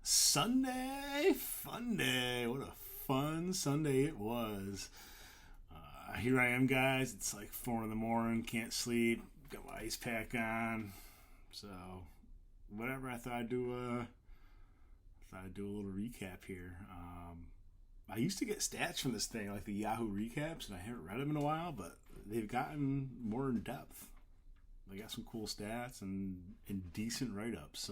Sunday fun day. What a fun Sunday it was. Here I am, guys. It's like 4 in the morning. Can't sleep. Got my ice pack on. So, whatever. I thought I'd do a little recap here. I used to get stats from this thing, like the Yahoo recaps, and I haven't read them in a while, but they've gotten more in depth. They got some cool stats and decent write-ups.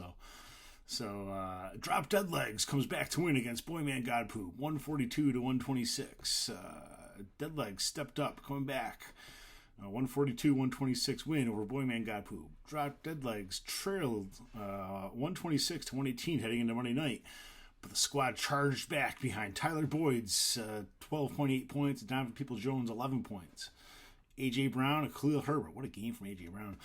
So, Drop Dead Legs comes back to win against Boyman Godpoop, 142-126. Dead Legs stepped up, coming back. 142-126 win over Boyman Godpoop. Drop Dead Legs trailed 126-118 heading into Monday night, but the squad charged back behind Tyler Boyd's 12.8 points and Donovan Peoples-Jones 11 points. A.J. Brown and Khalil Herbert, what a game from A.J. Brown,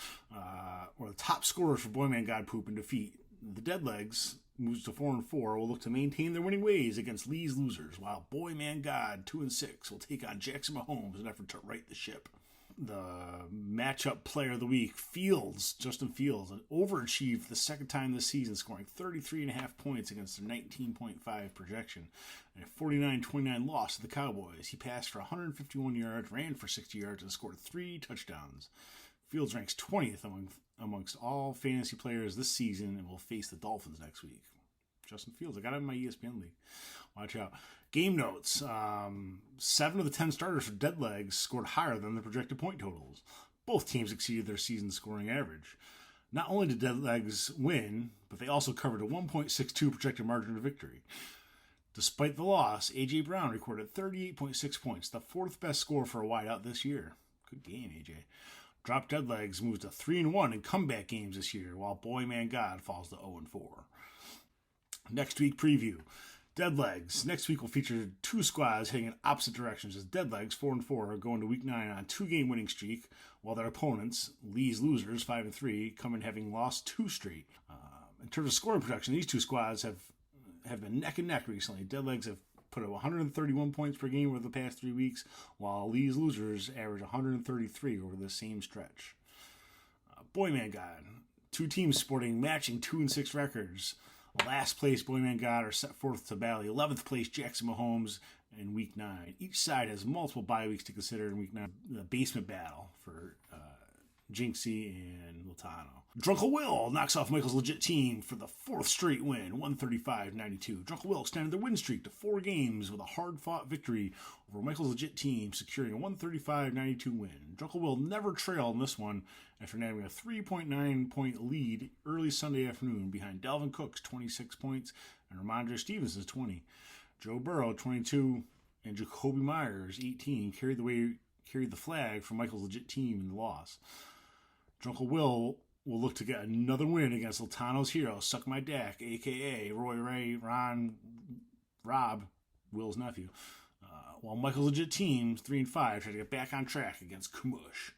were the top scorers for Boyman Godpoop in defeat. The Deadlegs moves to 4-4, will look to maintain their winning ways against Lee's losers, while Boyman God 2-6 will take on Jackson Mahomes in an effort to right the ship. The matchup player of the week, Justin Fields, overachieved the second time this season, scoring 33.5 points against their 19.5 projection. And a 49-29 loss to the Cowboys. He passed for 151 yards, ran for 60 yards, and scored 3 touchdowns. Fields ranks 20th amongst all fantasy players this season and will face the Dolphins next week. Justin Fields, I got him in my ESPN league. Watch out. Game notes. 7 of the 10 starters for Deadlegs scored higher than the projected point totals. Both teams exceeded their season scoring average. Not only did Deadlegs win, but they also covered a 1.62 projected margin of victory. Despite the loss, A.J. Brown recorded 38.6 points, the 4th best score for a wideout this year. Good game, A.J. Drop Dead Legs moves to 3-1 in comeback games this year, while Boyman God falls to 0-4. Next week preview. Dead Legs. Next week will feature 2 squads heading in opposite directions as Dead Legs 4-4 are going to week 9 on a 2-game winning streak, while their opponents, Lee's losers 5-3, come in having lost 2 straight. In terms of scoring production, these 2 squads have been neck and neck recently. Dead Legs have put up 131 points per game over the past 3 weeks, while Lee's losers average 133 over the same stretch. Boyman God. 2 teams sporting matching 2-6 records. Last place Boyman God are set forth to battle the 11th place Jackson Mahomes in week 9. Each side has multiple bye weeks to consider in week 9. The basement battle for Jinxie and Latano. Drunkle Will knocks off Michael's legit team for the 4th straight win, 135-92. Drunkle Will extended their win streak to 4 games with a hard-fought victory over Michael's legit team, securing a 135-92 win. Drunkle Will never trailed in this one after nabbing a 3.9-point lead early Sunday afternoon behind Dalvin Cook's 26 points and Ramondre Stevenson's 20. Joe Burrow, 22, and Jacoby Myers, 18, carried the flag for Michael's legit team in the loss. Drunkle Will look to get another win against Latano's hero, Suck My Dak, a.k.a. Roy Ray, Rob, Will's nephew. While Michael's legit team, 3-5, try to get back on track against Kumush.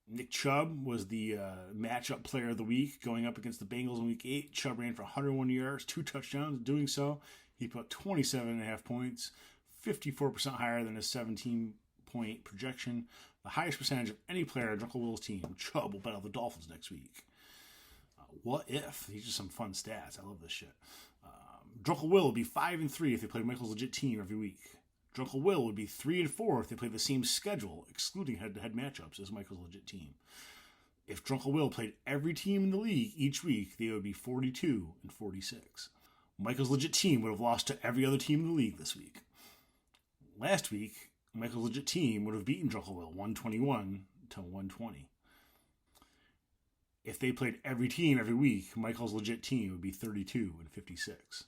Nick Chubb was the matchup player of the week, going up against the Bengals in week 8. Chubb ran for 101 yards, 2 touchdowns. Doing so, he put 27.5 points, 54% higher than his 17-point projection. The highest percentage of any player on Drunkle Will's team. Chubb will battle the Dolphins next week. What if? These are some fun stats. I love this shit. Drunkle Will would be 5-3 if they played Michael's legit team every week. Drunkle Will would be 3-4 if they played the same schedule, excluding head-to-head matchups, as Michael's legit team. If Drunkle Will played every team in the league each week, they would be 42-46. Michael's legit team would have lost to every other team in the league this week. Last week, Michael's legit team would have beaten Drunkle Will 121-120. If they played every team every week, Michael's legit team would be 32-56.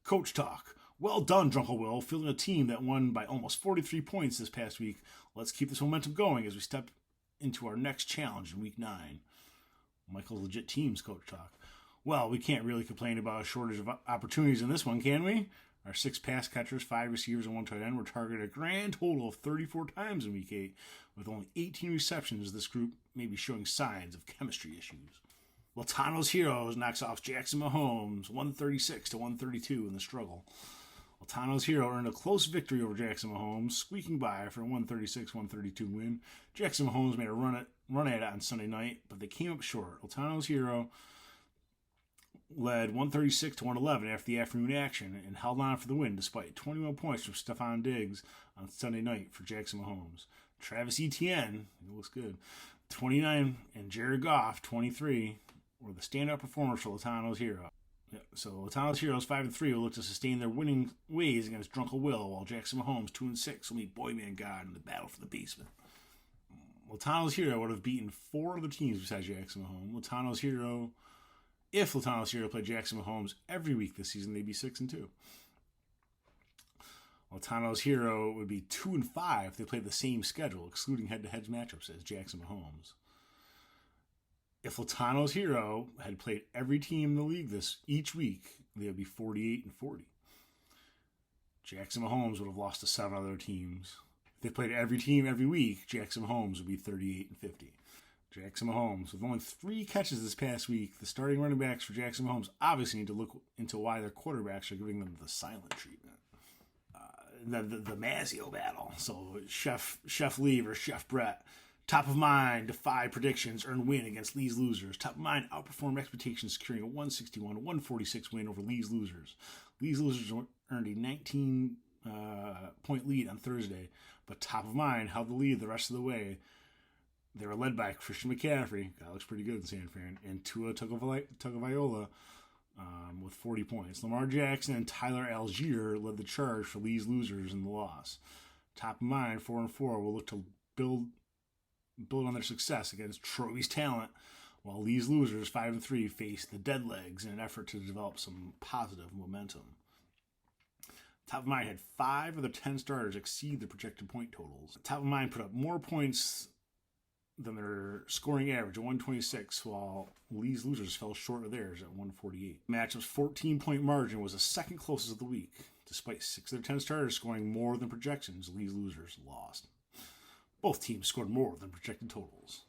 Coach Talk. Well done, Drunkle Will, fielding a team that won by almost 43 points this past week. Let's keep this momentum going as we step into our next challenge in week 9. Michael's legit team's Coach Talk. Well, we can't really complain about a shortage of opportunities in this one, can we? Our 6 pass catchers, 5 receivers, and 1 tight end were targeted a grand total of 34 times in week 8, with only 18 receptions. This group may be showing signs of chemistry issues. Latano's Heroes knocks off Jackson Mahomes 136-132 in the struggle. Latano's hero earned a close victory over Jackson Mahomes, squeaking by for a 136-132 win. Jackson Mahomes made a run at it on Sunday night, but they came up short. Latano's hero led 136 to 111 after the afternoon action and held on for the win despite 21 points from Stephon Diggs on Sunday night for Jackson Mahomes. Travis Etienne, he looks good, 29, and Jared Goff, 23, were the standout performers for Latano's hero. Yeah, so Latano's heroes 5-3 will look to sustain their winning ways against Drunkle Will, while Jackson Mahomes 2-6 will meet Boyman God in the battle for the basement. Latano's hero would have beaten 4 other teams besides Jackson Mahomes. If Latano's hero played Jackson Mahomes every week this season, they'd be 6-2. Latano's hero would be 2-5 if they played the same schedule, excluding head-to-head matchups as Jackson Mahomes. If Latano's hero had played every team in the league each week, they would be 48-40. Jackson Mahomes would have lost to 7 other teams. If they played every team every week, Jackson Mahomes would be 38-50. Jackson Mahomes, with only 3 catches this past week, the starting running backs for Jackson Mahomes obviously need to look into why their quarterbacks are giving them the silent treatment. The Mazio battle. So Chef Lee versus Chef Brett. Top of mind, defy predictions, earn win against Lee's losers. Top of mind, outperformed expectations, securing a 161-146 win over Lee's losers. Lee's losers earned a 19-point lead on Thursday, but top of mind held the lead the rest of the way. They were led by Christian McCaffrey, guy looks pretty good in San Fran, and Tua Tagovailoa with 40 points. Lamar Jackson and Tyler Algier led the charge for Lee's losers in the loss. Top of mind, 4-4 will look to build on their success against Troy's talent, while Lee's losers 5-3 face the Deadlegs in an effort to develop some positive momentum. Top of Mind had 5 of the 10 starters exceed the projected point totals. Top of Mind put up more points than their scoring average at 126, while Lee's losers fell short of theirs at 148. Matchup's 14-point margin was the second closest of the week. Despite 6 of their 10 starters scoring more than projections, Lee's losers lost. Both teams scored more than projected totals.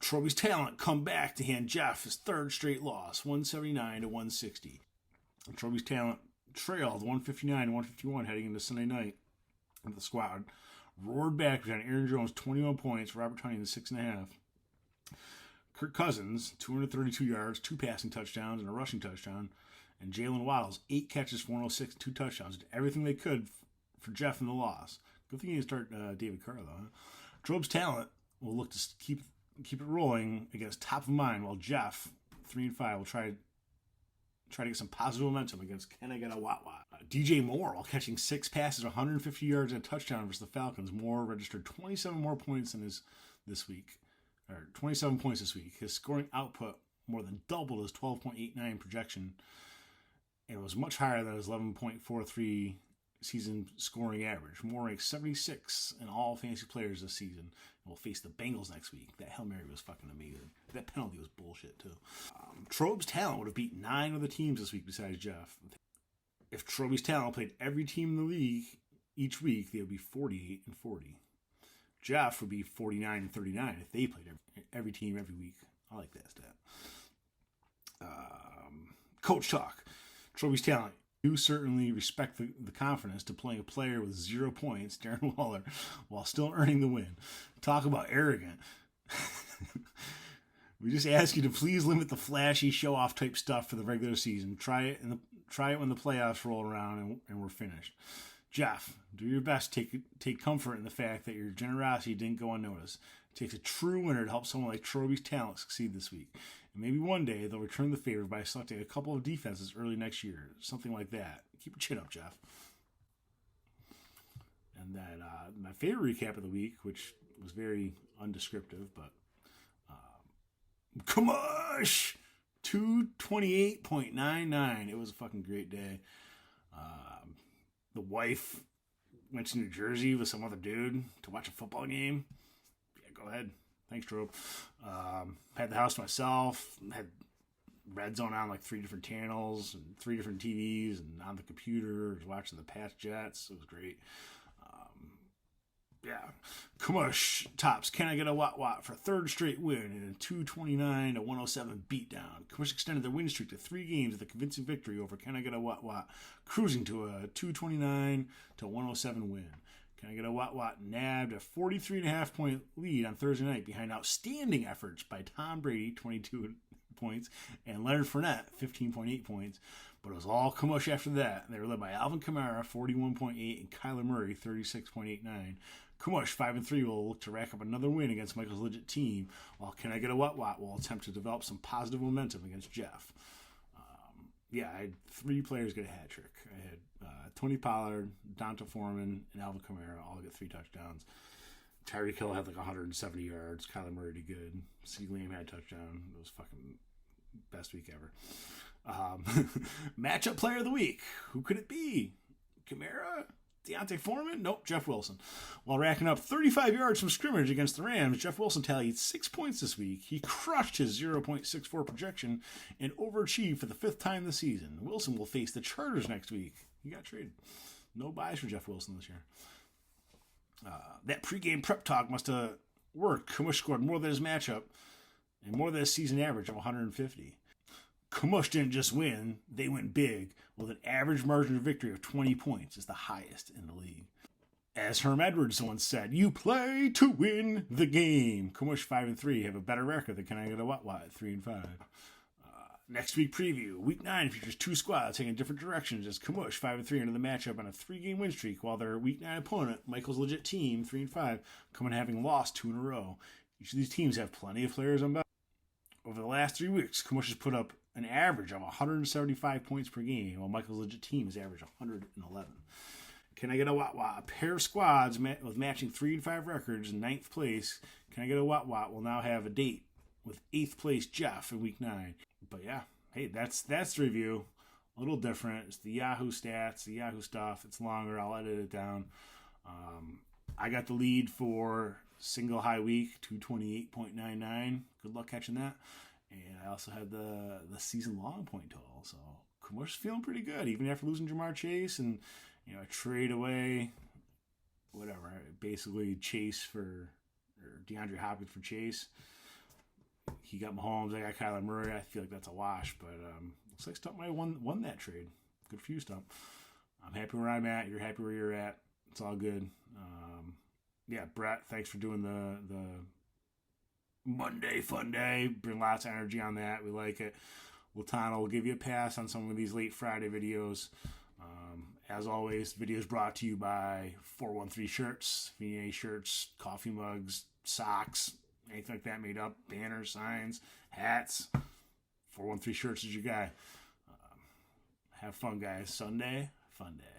Troby's talent come back to hand Jeff his 3rd straight loss, 179-160. Troby's talent trailed 159-151 heading into Sunday night. And the squad roared back behind Aaron Jones, 21 points, Robert Tonyan, 6.5. Kirk Cousins, 232 yards, 2 passing touchdowns, and a rushing touchdown. And Jalen Waddles, 8 catches for 106, 2 touchdowns. Did everything they could for Jeff in the loss. Good thing you didn't start David Carr, though. Drobe's talent will look to keep it rolling against Top of Mind, while Jeff, 3-5, will try to get some positive momentum against Can I Get a Wat Wat. DJ Moore, while catching 6 passes, 150 yards, and a touchdown versus the Falcons, Moore registered 27 more points than this week. 27 points this week. His scoring output more than doubled his 12.89 projection, and was much higher than his 11.43 season scoring average. Moore ranks 76 in all fantasy players this season, and will face the Bengals next week. That Hail Mary was fucking amazing. That penalty was bullshit, too. Trobe's talent would have beat 9 of the teams this week besides Jeff. If Trobe's talent played every team in the league each week, they would be 48-40. Jeff would be 49-39 if they played every team every week. I like that stat. Coach talk. Trobe's talent. You certainly respect the confidence to playing a player with 0 points, Darren Waller, while still earning the win. Talk about arrogant. We just ask you to please limit the flashy show-off type stuff for the regular season. Try it when the playoffs roll around and we're finished. Jeff, do your best to take comfort in the fact that your generosity didn't go unnoticed. It takes a true winner to help someone like Troby's talent succeed this week. And maybe one day they'll return the favor by selecting a couple of defenses early next year. Something like that. Keep your chin up, Jeff. And then my favorite recap of the week, which was very undescriptive, but Kamosh! 228.99. It was a fucking great day. The wife went to New Jersey with some other dude to watch a football game. Yeah, go ahead. Thanks, Drobe. Had the house to myself. Had Red Zone on like 3 different channels and 3 different TVs, and on the computer, was watching the Pats Jets. It was great. Yeah. Kamush tops Can I Get a Wat Wat for 3rd straight win in a 229-107 beatdown. Kamush extended their win streak to 3 games with a convincing victory over Can I Get a Wat Wat, cruising to a 229-107 win. Can I Get a Wat Wat nabbed a 43.5 point lead on Thursday night behind outstanding efforts by Tom Brady, 22 points, and Leonard Fournette, 15.8 points. But it was all Kamush after that. They were led by Alvin Kamara, 41.8, and Kyler Murray, 36.89. Kamush, 5-3, will look to rack up another win against Michael's legit team, while Can I Get a What will attempt to develop some positive momentum against Jeff. I had 3 players get a hat trick. I had Tony Pollard, Donta Foreman, and Alvin Kamara all get 3 touchdowns. Tyreek Hill had like 170 yards. Kyler Murray did good. CeeDee Lamb had a touchdown. It was fucking best week ever. Matchup player of the week. Who could it be? Kamara? Deontay Foreman? Nope, Jeff Wilson. While racking up 35 yards from scrimmage against the Rams, Jeff Wilson tallied 6 points this week. He crushed his 0.64 projection and overachieved for the 5th time this season. Wilson will face the Chargers next week. He got traded. No buys for Jeff Wilson this year. That pregame prep talk must have worked. Kamush scored more than his matchup and more than his season average of 150. Kamush didn't just win, they went big with an average margin of victory of 20 points. It's the highest in the league. As Herm Edwards once said, you play to win the game. Kamush 5-3 have a better record than Can I Get a What at 3-5. Next week preview. Week 9 features 2 squads taking different directions as Kamush 5-3 into the matchup on a 3-game win streak, while their Week 9 opponent, Michael's legit team, 3-5, come in having lost 2 in a row. Each of these teams have plenty of players on bye. Over the last 3 weeks, Kamush has put up an average of 175 points per game, while Michael's legit team has averaged 111. Can I Get a What? A pair of squads with matching 3-5 records in 9th place. Can I Get a What? Will now have a date with 8th place Jeff in Week 9. But yeah, hey, that's the review. A little different. It's the Yahoo stats, the Yahoo stuff. It's longer. I'll edit it down. I got the lead for single high week, 228.99. Good luck catching that. And I also had the season long point total. So Kamush is feeling pretty good, even after losing Jamar Chase and I trade away whatever, basically Chase for or DeAndre Hopkins for Chase. He got Mahomes. I got Kyler Murray. I feel like that's a wash, but looks like Stump might have won that trade. Good for you, Stump. I'm happy where I'm at. You're happy where you're at. It's all good. Brett, thanks for doing the Monday fun day. Bring lots of energy on that. We like it. Latana will give you a pass on some of these late Friday videos. As always, videos brought to you by 413 Shirts, VA shirts, coffee mugs, socks, anything like that made up, banners, signs, hats. 413 Shirts is your guy. Have fun, guys. Sunday, fun day.